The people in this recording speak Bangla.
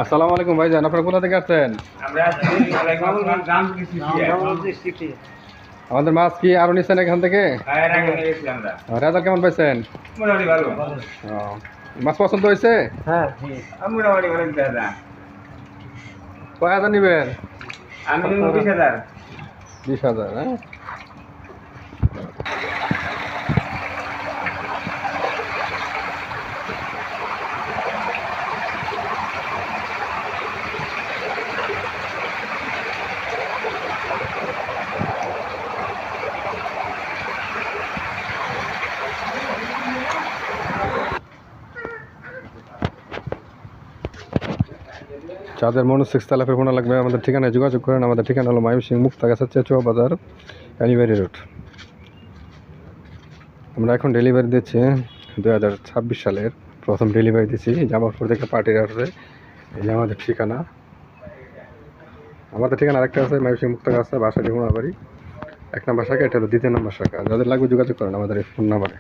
আসসালামু আলাইকুম ভাইজান, আপনারা কোথা থেকে আসছেন? আমাদের মাছ কি আরো নিচ্ছেন এখান থেকে? রেজাল্ট কেমন পাইছেন? ও, মাছ পছন্দ হয়েছে? কয় হাজার নিবেন? 20,000। হ্যাঁ, যাদের মনোসেক্স তালাপের পোনা লাগবে আমাদের ঠিকানায় যোগাযোগ করেন। আমাদের ঠিকানা হলো ময়মনসিংহ মুক্তাগাছা চেচুয়া বাজার, ডেলিভারি রুট। আমরা এখন ডেলিভারি দিচ্ছি 2026 সালের প্রথম ডেলিভারি দিচ্ছি জামালপুর থেকে পার্টির আসছে। এই যে আমাদের ঠিকানা। আমাদের ঠিকানা আরেকটা আছে ময়মনসিংহ মুক্তাগাছা, বাসা ডিমোনাবাড়ি 1 নম্বর শাখা, এটা হলো 2য় নম্বর শাখা। যাদের লাগবে যোগাযোগ করেন আমাদের এই ফোন নাম্বারে।